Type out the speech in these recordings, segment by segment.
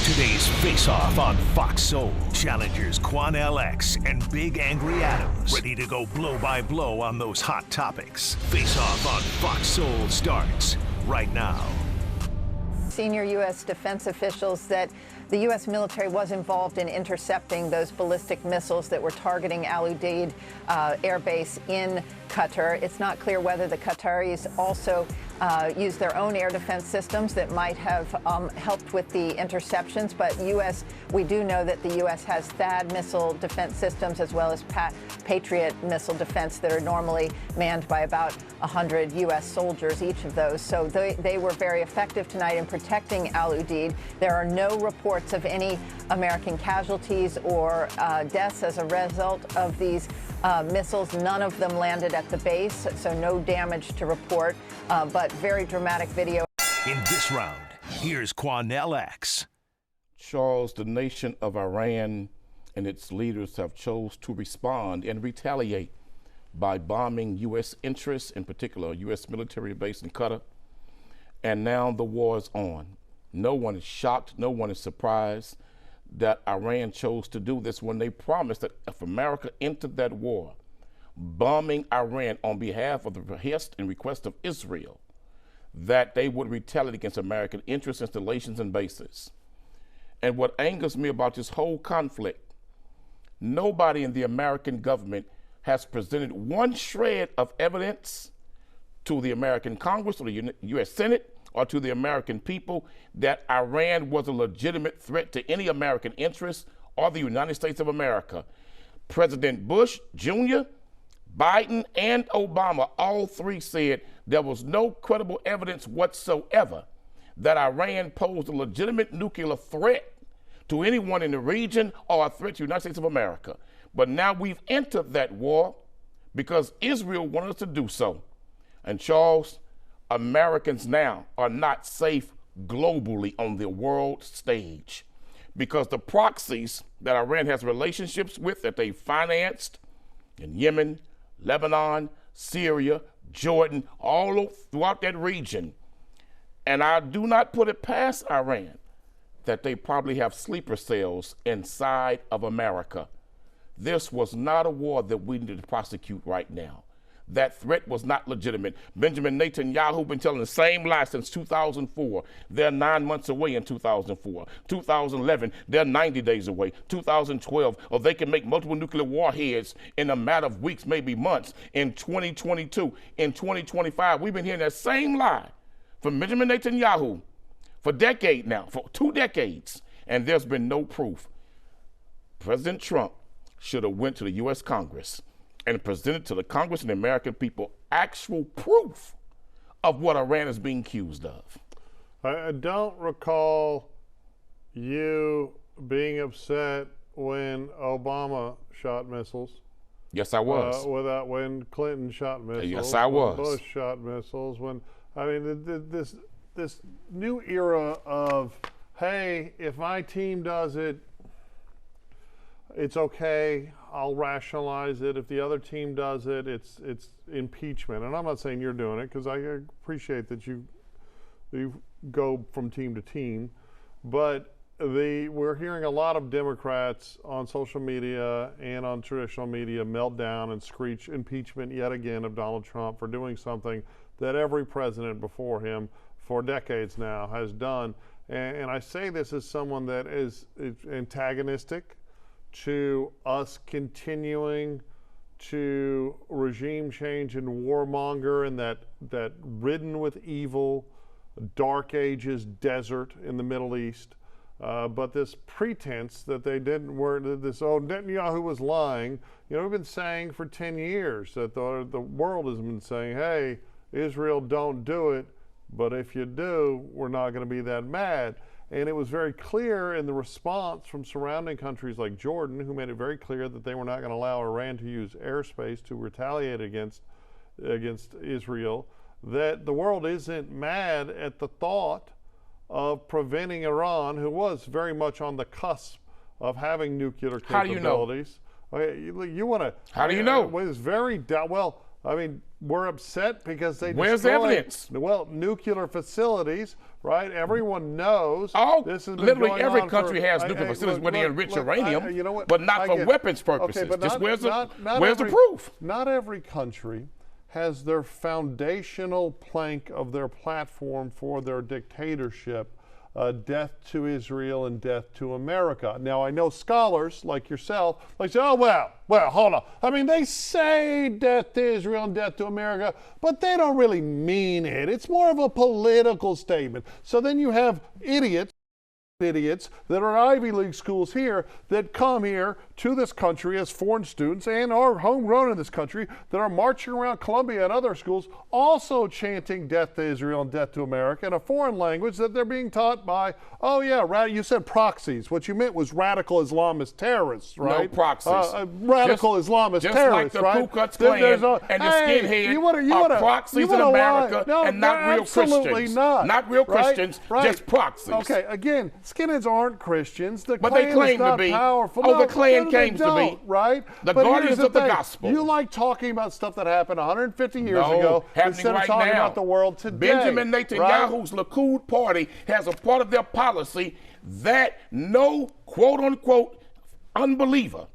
Today's face-off on Fox Soul. Challengers Quan LX and Big Angry Adams. Ready to go blow by blow on those hot topics. Face-off on Fox Soul starts right now. Senior U.S. defense officials that the U.S. military was involved in intercepting those ballistic missiles that were targeting Al Udeid air base in Qatar. It's not clear whether the Qataris also used their own air defense systems that might have helped with the interceptions. But we do know that the U.S. has THAAD missile defense systems as well as Patriot missile defense that are normally manned by about 100 U.S. soldiers, each of those. So they were very effective tonight in protecting Al Udeid. There are no reports of any American casualties or deaths as a result of these missiles. None of them landed at the base, so no damage to report, but very dramatic video. In this round, here's Quan LX. Charles, the nation of Iran and its leaders have chose to respond and retaliate by bombing U.S. interests, in particular a U.S. military base in Qatar. And now the war is on. No one is shocked, no one is surprised that Iran chose to do this when they promised that if America entered that war, bombing Iran on behalf of the behest and request of Israel, that they would retaliate against American interests, installations, and bases. And what angers me about this whole conflict, nobody in the American government has presented one shred of evidence to the American Congress or the U.S. Senate or to the American people that Iran was a legitimate threat to any American interest or the United States of America. President Bush Jr., Biden, and Obama, all three said there was no credible evidence whatsoever that Iran posed a legitimate nuclear threat to anyone in the region or a threat to the United States of America. But now we've entered that war because Israel wanted us to do so. And Charles, Americans now are not safe globally on the world stage because the proxies that Iran has relationships with, that they financed in Yemen, Lebanon, Syria, Jordan, all throughout that region. And I do not put it past Iran that they probably have sleeper cells inside of America. This was not a war that we need to prosecute right now. That threat was not legitimate. Benjamin Netanyahu been telling the same lie since 2004. They're 9 months away in 2004. 2011, they're 90 days away. 2012, or they can make multiple nuclear warheads in a matter of weeks, maybe months. In 2022, in 2025, we've been hearing that same lie from Benjamin Netanyahu for decades now, for 2 decades, and there's been no proof. President Trump should have went to the U.S. Congress and presented to the Congress and the American people actual proof of what Iran is being accused of. I don't recall you being upset when Obama shot missiles. Yes, I was. When Clinton shot missiles. Yes, I was. When Bush shot missiles. This new era of, hey, if my team does it, it's okay. I'll rationalize it. If the other team does it, it's impeachment. And I'm not saying you're doing it because I appreciate that you go from team to team. But we're hearing a lot of Democrats on social media and on traditional media melt down and screech impeachment yet again of Donald Trump for doing something that every president before him for decades now has done. And I say this as someone that is antagonistic to us continuing to regime change and warmonger and that ridden with evil, dark ages desert in the Middle East. But this pretense that they didn't, Netanyahu was lying. We've been saying for 10 years that the world has been saying, hey, Israel, don't do it. But if you do, we're not going to be that mad. And it was very clear in the response from surrounding countries like Jordan, who made it very clear that they were not going to allow Iran to use airspace to retaliate against Israel, that the world isn't mad at the thought of preventing Iran, who was very much on the cusp of having nuclear capabilities. How do you know? You want to? How do you know? It's very well. We're upset because they Where's the destroyed, evidence? well, nuclear facilities, right? Everyone knows. This has been Literally going every on country for, has nuclear facilities where they enrich uranium, you know what? but not I for get- weapons purposes. Okay, but Just where's the every, proof? Not every country has their foundational plank of their platform for their dictatorship, death to Israel and death to America. Now, I know scholars like yourself, like say, oh, well, hold on. I mean, they say death to Israel and death to America, but they don't really mean it. It's more of a political statement. So then you have idiots that are Ivy League schools here that come here to this country as foreign students and are homegrown in this country that are marching around Columbia and other schools also chanting death to Israel and death to America in a foreign language that they're being taught by, oh yeah, you said proxies. What you meant was radical Islamist terrorists, right? No proxies. Radical Islamist terrorists, like the right? Ku Klux Klan and the skinhead are proxies in America and not real Christians. Not real Christians, just proxies. Okay, again, skinheads aren't Christians. The But Klan they claim is not to be. powerful. Oh, No, the Klan they claims to don't, be. right? The But guardians here's of the thing. gospel. You like talking about stuff that happened 150 years No, ago happening instead of right talking now. about the world today. Benjamin Netanyahu's Likud party has a part of their policy that no quote-unquote unbeliever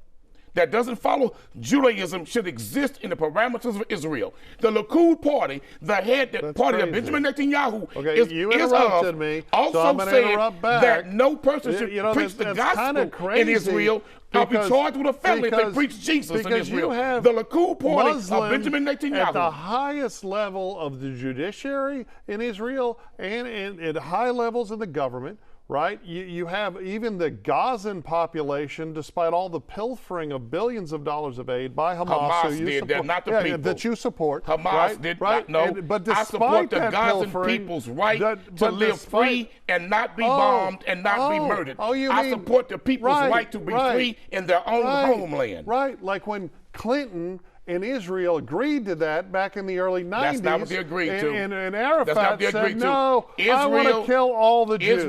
that doesn't follow Judaism should exist in the parameters of Israel. The Likud party, the head That's party crazy. that Benjamin Netanyahu Okay, is you of, interrupted me, also so I'm gonna said interrupt back. that no person should You know, preach the that's gospel kinda crazy in Israel. I'll be because- charged with a felony if they because- preach Jesus in because you Israel. have The Likud party of Muslims Benjamin at the Netanyahu. highest level of the judiciary in Israel and at high levels in the government, right? You have even the Gazan population, despite all the pilfering of billions of dollars of aid by Hamas, Hamas who you did support, that, not the people. that you support. Hamas right? did right? not know. But I support despite the that Gazan pilfering, people's right that- to but live despite- free and not be bombed and not be murdered. I mean- support the people's right to be free in their own homeland. Right, like when Clinton and Israel agreed to that back in the early 90s. That's not what they agreed to. And That's not Arafat what they said, agreed to. no, I want to kill all the Jews.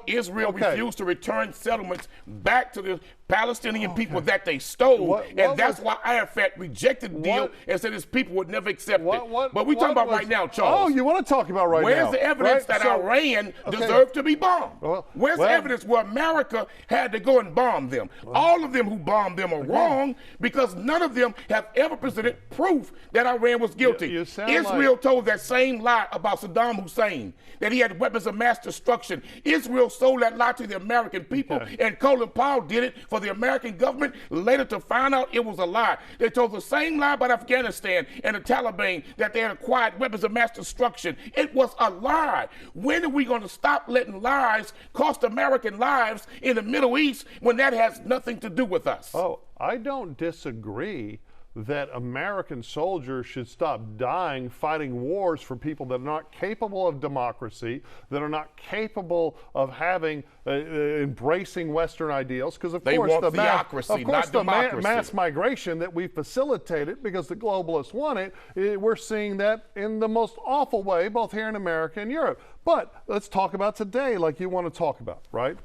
Israel Okay. refused to return settlements back to the Palestinian people that they stole, and that's why Arafat rejected the deal and said his people would never accept it. But we're talking about right now, Charles. Oh, you want to talk about right now? Where's the evidence that Iran deserved to be bombed? Where's the evidence where America had to go and bomb them? All of them who bombed them are wrong because none of them have ever presented proof that Iran was guilty. You sound Israel told that same lie about Saddam Hussein, that he had weapons of mass destruction. Israel sold that lie to the American people, and Colin Powell did it for the American government later to find out it was a lie. They told the same lie about Afghanistan and the Taliban, that they had acquired weapons of mass destruction. It was a lie. When are we going to stop letting lies cost American lives in the Middle East when that has nothing to do with us? Oh, I don't disagree that American soldiers should stop dying fighting wars for people that are not capable of democracy, that are not capable of having embracing Western ideals. Because of course want the theocracy, not democracy. mass migration that we facilitated because the globalists want it, we're seeing that in the most awful way, both here in America and Europe. But let's talk about today, like you want to talk about, right?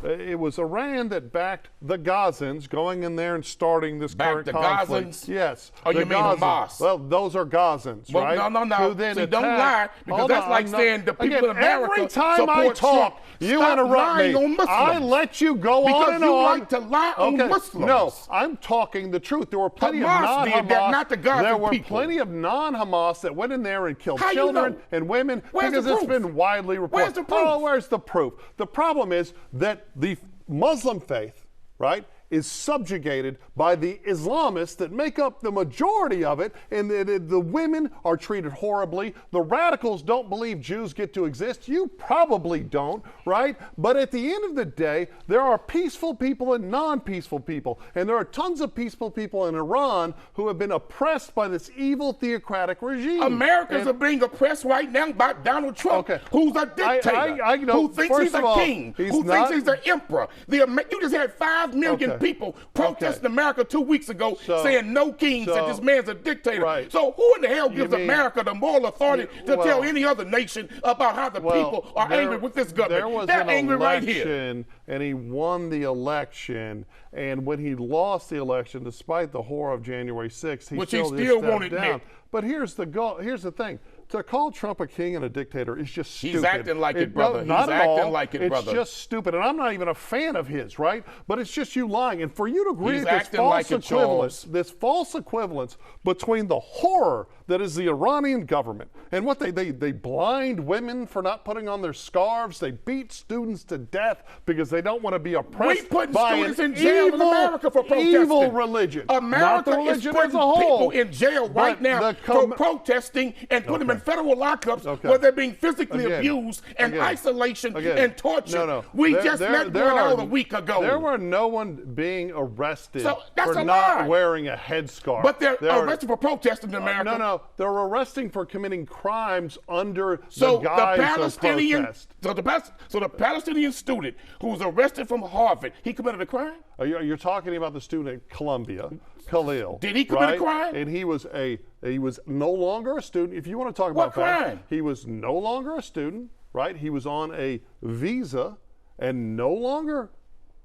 It was Iran that backed the Gazans going in there and starting this current conflict. Gazans? Yes. Oh, the you mean Gazans. Hamas? Well, those are Gazans, Well, right? no. Who then See, don't lie, because Hold that's on, like I'm not- saying the people Again, in America every time I support talk, Trump. you Stop interrupt lying me. on Muslims. I let you go Because on and you on. like to lie on Okay. Muslims. No, I'm talking the truth. There were plenty Hamas of non-Hamas. did that, not the Gazan there were people. plenty of non-Hamas that went in there and killed How you children know? and women Where's because the it's proof? been widely reported. Where's the proof? Oh, where's the proof? The problem is that the Muslim faith, right, is subjugated by the Islamists that make up the majority of it, and the women are treated horribly. The radicals don't believe Jews get to exist. You probably don't, right? But at the end of the day, there are peaceful people and non-peaceful people, and there are tons of peaceful people in Iran who have been oppressed by this evil theocratic regime. Americans are being oppressed right now by Donald Trump, who's a dictator, I know. who thinks First he's of a all, king, he's who not- thinks he's an emperor. You just had 5 million people protesting America 2 weeks ago saying no kings, that this man's a dictator. Right. So who in the hell gives America the moral authority to tell any other nation about how the people are angry with this government? They're angry right here. And he won the election. And when he lost the election, despite the horror of January 6th, he still won't admit. But here's the thing. To call Trump a king and a dictator is just stupid. He's acting like it, brother. Not He's at all. acting like it, brother. It's just stupid. And I'm not even a fan of his, right? But it's just you lying. And for you to agree He's with this false equivalence between the horror that is the Iranian government and what they blind women for not putting on their scarves. They beat students to death because they don't want to be oppressed by students in jail in America for protesting. Evil religion. America not the religion is putting as a whole. people in jail right now for protesting and putting them in federal lockups where they're being physically abused and isolation and torture. We just let one out a week ago. There were no one being arrested for not wearing a headscarf. But they're arrested for protesting in America. No. They're arresting for committing crimes under the guise of protest. So the Palestinian student who was arrested from Harvard, he committed a crime? You're talking about the student at Columbia, Khalil. Did he commit a crime? And he was no longer a student. If you want to talk about crime? He was no longer a student, right? He was on a visa and no longer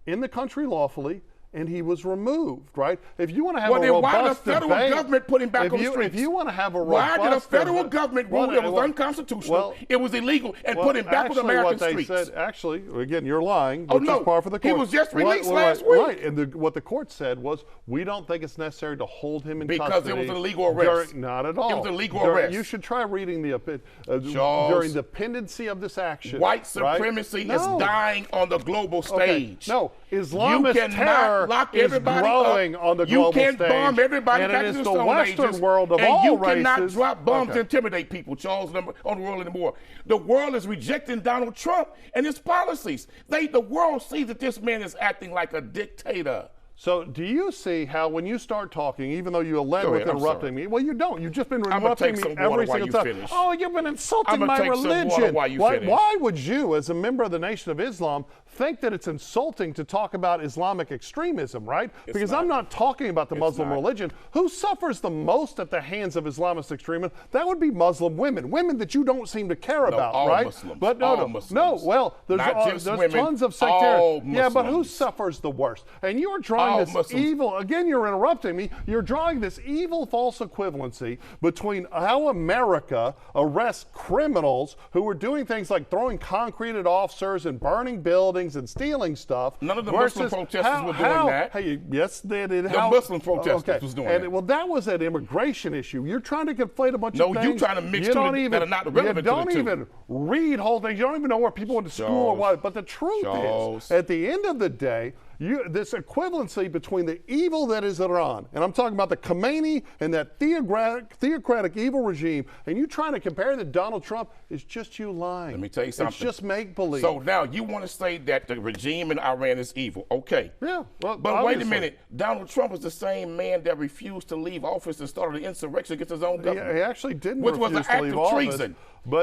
in the country lawfully. And he was removed, right? If you want to have a robust why did the federal government put him back on the streets? If you want to have a robust why did the federal government rule it was unconstitutional, it was illegal, and put him back on the American streets? Actually, again, you're lying, which is par for the course. He was just released last week. Right, and what the court said was, we don't think it's necessary to hold him in custody. Because it was an illegal arrest. Not at all. It was an illegal arrest. You should try reading during the pendency of this action. White supremacy is dying on the global stage. No, Islamist terror is growing on the global stage. You can't bomb everybody and back it to is the the Stone Western Ages, world of and all you races. cannot drop bombs to intimidate people, Charles, on the world anymore. The world is rejecting Donald Trump and his policies. The world sees that this man is acting like a dictator. So do you see how when you start talking, even though you led with interrupting me, well, you don't. You've just been interrupting me every single time. Finish. Oh, you've been insulting my religion. Why would you, as a member of the Nation of Islam, think that it's insulting to talk about Islamic extremism, right? Because I'm not talking about the Muslim religion. Who suffers the most at the hands of Islamist extremism? That would be Muslim women that you don't seem to care about, right? Muslims. But Muslims. no. Well, there's tons of sectarians. Yeah, but who suffers the worst? And you are drawing this evil, again, you're interrupting me, you're drawing this evil false equivalency between how America arrests criminals who are doing things like throwing concrete at officers and burning buildings and stealing stuff. None of the Muslim protesters were doing that. Yes, they did. The Muslim protesters was doing that. Well, that was an immigration issue. You're trying to conflate a bunch of things. No, you're trying to mix two that are not relevant to the two. You don't even read whole things. You don't even know where people went to school or what. But the truth is, at the end of the day, this equivalency between the evil that is Iran, and I'm talking about the Khomeini and that theocratic evil regime, and you trying to compare it to Donald Trump, is just you lying. Let me tell you something. It's just make-believe. So now you want to say that the regime in Iran is evil. Okay. Yeah. Well, but wait a minute. Donald Trump is the same man that refused to leave office and started an insurrection against his own government. He actually didn't which was an act of treason.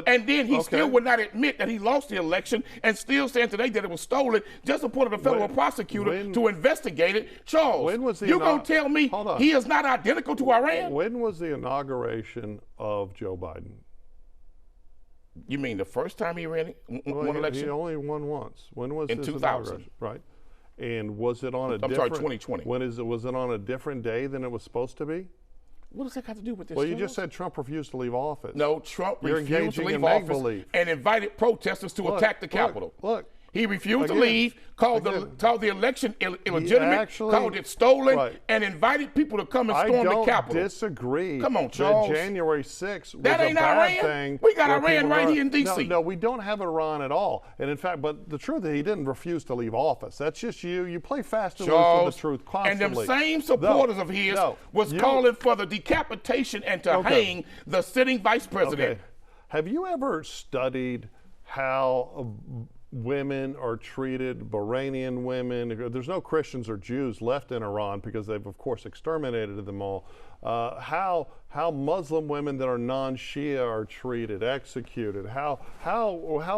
And then he still would not admit that he lost the election and still saying today that it was stolen, just appointed a federal prosecutor to investigate it. Charles, you going to tell me he is not identical to Iran? When was the inauguration of Joe Biden? You mean the first time he ran one election? He only won once. When was in this 2000? Right. And was it on a I'm sorry, 2020. Was it on a different day than it was supposed to be? What does that have to do with this? Well, you just said Trump refused to leave office. No, Trump refused to leave office and invited protesters to attack the Capitol. Look. He refused to leave, called the election illegitimate, called it stolen, and invited people to come and storm the Capitol. I don't disagree. Come on, Charles. That January 6th was that ain't a bad Iran. thing. We got Iran right here in D.C. No, we don't have Iran at all. And in fact, but the truth is he didn't refuse to leave office. That's just you. You play fast and loose with the truth constantly. And them same supporters of his was calling for the decapitation and to hang the sitting vice president. Have you ever studied how women are treated, Bahrainian women, there's no Christians or Jews left in Iran because they've of course exterminated them all. How Muslim women that are non-Shia are treated, executed, how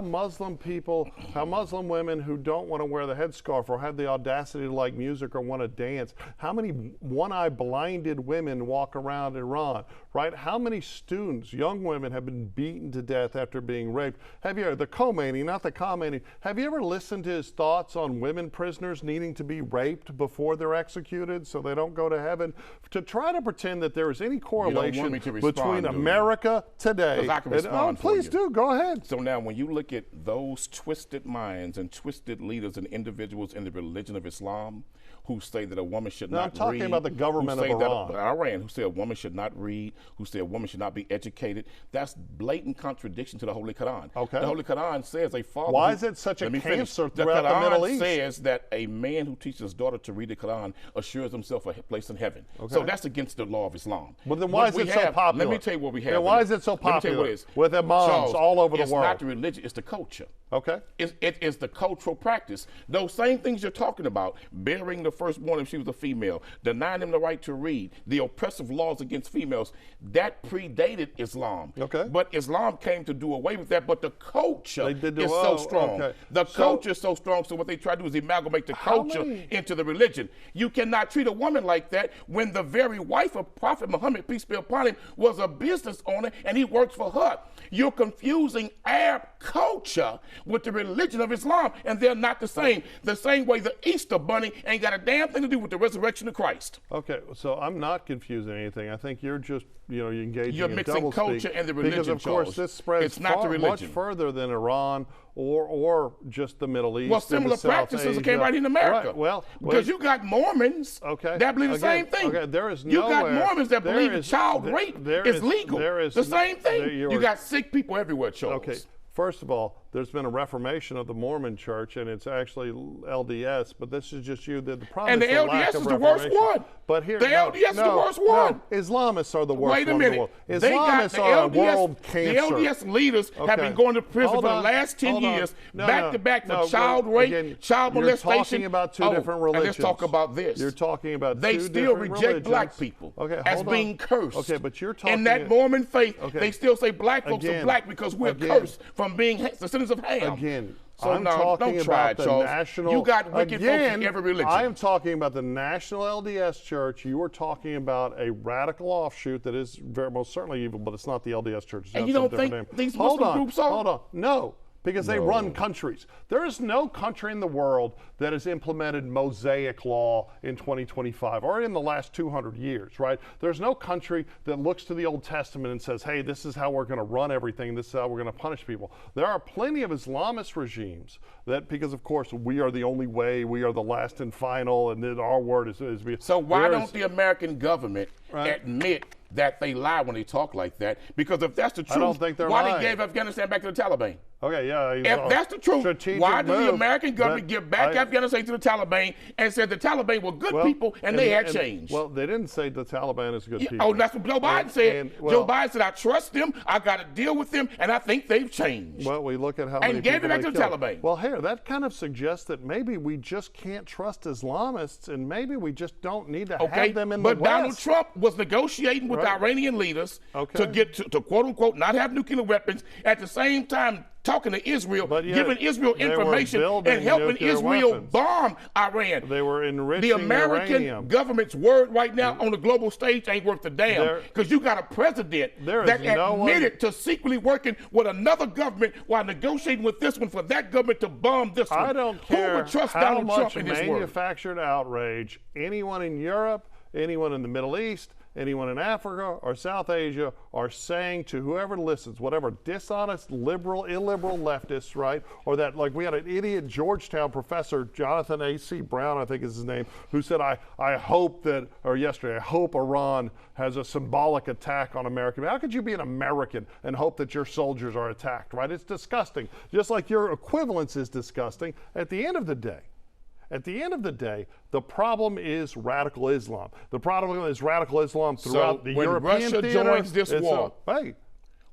Muslim people, how Muslim women who don't want to wear the headscarf or have the audacity to like music or want to dance, how many one-eye blinded women walk around Iran, right? How many students, young women, have been beaten to death after being raped? Have you, the Khomeini, not the Khamenei, have you ever listened to his thoughts on women prisoners needing to be raped before they're executed so they don't go to heaven? To try to pretend that there is any correlation between America today. 'Cause I can respond for please you. do, go ahead. So now when you look at those twisted minds and twisted leaders and individuals in the religion of Islam who say that a woman should not read. I'm talking about the government of Iran, who say a woman should not read, who say a woman should not be educated. That's blatant contradiction to the Holy Quran. Okay. The Holy Quran says a father. Why is it such a cancer throughout the Middle East? The Quran says that a man who teaches his daughter to read the Quran assures himself a place in heaven. Okay. So that's against the law of Islam. Well, then why is it so popular? Let me tell you what we have. Then why is it so popular? Let me tell you what it is. With imams Charles, all over the world. It's not the religion, it's the culture. Okay. It is the cultural practice. Those same things you're talking about, burying the firstborn if she was a female, denying them the right to read, the oppressive laws against females, that predated Islam. Okay. But Islam came to do away with that, but the culture is so strong. Okay. The culture is so strong, so what they try to do is amalgamate the culture into the religion. You cannot treat a woman like that when the very wife of Prophet Muhammad, peace be upon him, was a business owner and he worked for her. You're confusing Arab culture with the religion of Islam, and they're not the same. The same way the Easter bunny ain't got a damn thing to do with the resurrection of Christ. Okay, so I'm not confusing anything. I think you're just, you're engaging You're in mixing culture and the religion, because of course Charles. this spreads It's not the much religion. further than Iran or just the Middle East. Well, similar practices came right in America. Right. Well, because you got Mormons that believe the same thing. Okay, there is you got Mormons that believe that child rape is legal. There is the same thing. You got sick people everywhere, Charles. Okay. First of all, there's been a reformation of the Mormon Church, and it's actually LDS. But this is just the problem. And the LDS is the worst one. But here, the LDS is the worst one. Islamists are the worst one. Wait a minute. Islamists are a world cancer. The LDS leaders have been going to prison for the last 10 years, back to back for child rape, child molestation. You're talking about two different religions. And let's talk about this. You're talking about they two still different reject religions. black people as being cursed. Okay, but you're talking in that Mormon faith. They still say black folks are black because we're cursed from being descendants of Ham. Again, so I'm talking about the national. You got wicked folks in every religion. I am talking about the national LDS Church. You are talking about a radical offshoot that is very most certainly evil, but it's not the LDS Church. And you don't think these Muslim groups are? Hold on. No. Because they run countries. There is no country in the world that has implemented Mosaic law in 2025 or in the last 200 years, right? There's no country that looks to the Old Testament and says, hey, this is how we're going to run everything. This is how we're going to punish people. There are plenty of Islamist regimes that, because of course we are the only way, we are the last and final, and then our word is so why don't the American government admit that they lie when they talk like that? Because if that's the truth, I don't think they're why lying. they gave Afghanistan back to the Taliban? Okay, yeah. If that's the truth, why did the American government give back Afghanistan to the Taliban and said the Taliban were good people and they had changed? Well, they didn't say the Taliban is good people. Oh, that's what Joe Biden said. Joe Biden said, I trust them, I got to deal with them, and I think they've changed. Well, we look at how many and gave it back to the Taliban. Well, here, that kind of suggests that maybe we just can't trust Islamists, and maybe we just don't need to have them in the West. But Donald Trump was negotiating with the Iranian leaders to get to quote unquote not have nuclear weapons, at the same time talking to Israel, giving Israel information and helping Israel bomb Iran. They were enriching the American government's word right now on the global stage ain't worth a damn, because you got a president that admitted to secretly working with another government while negotiating with this one for that government to bomb this one. I don't care who would trust how Donald much Trump in his word. manufactured outrage anyone in Europe, anyone in the Middle East, anyone in Africa or South Asia are saying to whoever listens, whatever dishonest, liberal, illiberal leftists, right? Or that, like we had an idiot Georgetown professor, Jonathan A.C. Brown, I think is his name, who said, I hope that, or yesterday, I hope Iran has a symbolic attack on America. How could you be an American and hope that your soldiers are attacked, right? It's disgusting. Just like your equivalence is disgusting. At the end of the day, the problem is radical Islam. The problem is radical Islam throughout the European Russia theater. joins this war.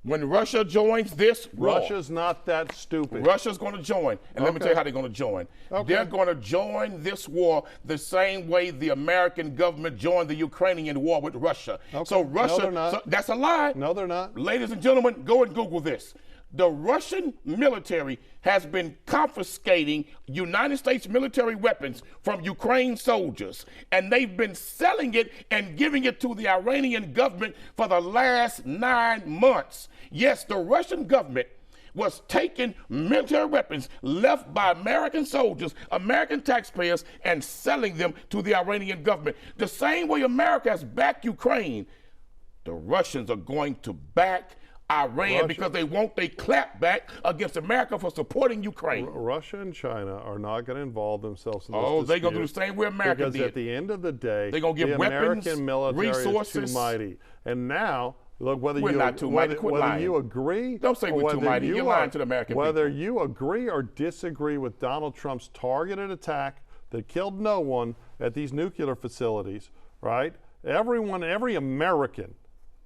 When Russia joins this war, Russia's not that stupid. Russia's going to join. And let me tell you how they're going to join. Okay. They're going to join this war the same way the American government joined the Ukrainian war with Russia. Okay. So Russia, No, they're not. so that's a lie. No, they're not. Ladies and gentlemen, go and Google this. The Russian military has been confiscating United States military weapons from Ukraine soldiers, and they've been selling it and giving it to the Iranian government for the last 9 months. Yes, the Russian government was taking military weapons left by American soldiers, American taxpayers, and selling them to the Iranian government. The same way America has backed Ukraine, the Russians are going to back Iran because they want a clapback against America for supporting Ukraine. Russia and China are not going to involve themselves in this Oh, they're dispute going to do the same way America because did. at the end of the day, They're gonna give the weapons, American military resources. is too mighty. And now, look, whether We're you not too mighty. Quit whether lying. you agree, Don't say or we're too whether mighty. you You're are- lying to the American whether people. you agree or disagree with Donald Trump's targeted attack that killed no one at these nuclear facilities, right? Every American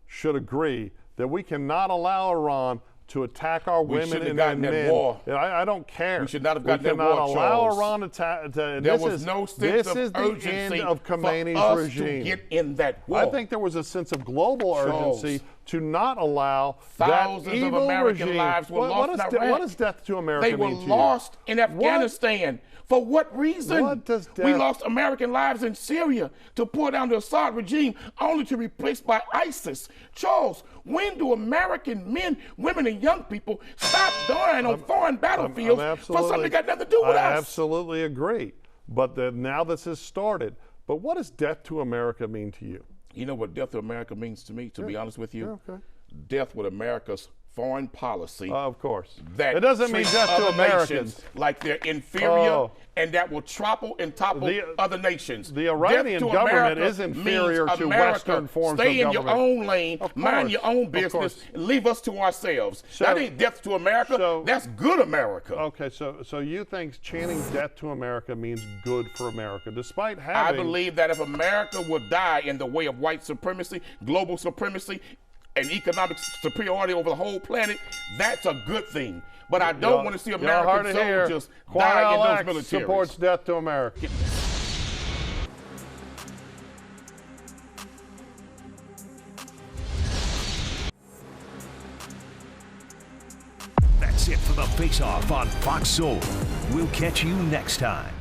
should agree that we cannot allow Iran to attack our women shouldn't have and gotten their that men. war. I don't care. We should not have gotten that We cannot war, allow Charles. Iran to There this was is, no sense this of is the urgency end of Khomeini's for us regime. to get in that war. I think there was a sense of global Charles, urgency to not allow thousands that of evil American regime. lives were What lost is in Iraq. what does death to America They were mean to you? lost in Afghanistan. For what reason? What does We death- lost American lives in Syria to pull down the Assad regime, only to be replaced by ISIS. Charles, when do American men, women, and young people stop dying on foreign battlefields for something that got nothing to do with I us? absolutely agree. But now this has started. But what does death to America mean to you? You know what death to America means to me, to be honest with you? Yeah, okay. Death with America's foreign policy. Of course. That It doesn't mean treats death to other Americans. nations like they're inferior, Oh. and that will topple and topple The- other nations. the Iranian Death to government America is inferior means to America, Western forms stay of in your government. own lane, Of mind course, your own of business, course. and leave us to ourselves. So- that ain't death to America. so- That's good America. Okay, so you think chanting death to America means good for America, despite I having believe that if America would die in the way of white supremacy, global supremacy, and economic superiority over the whole planet, that's a good thing. But I don't want to see You're American hard to hear. soldiers Quan die in LX those militaries. supports death to America. That's it for the Face Off on Fox Soul. We'll catch you next time.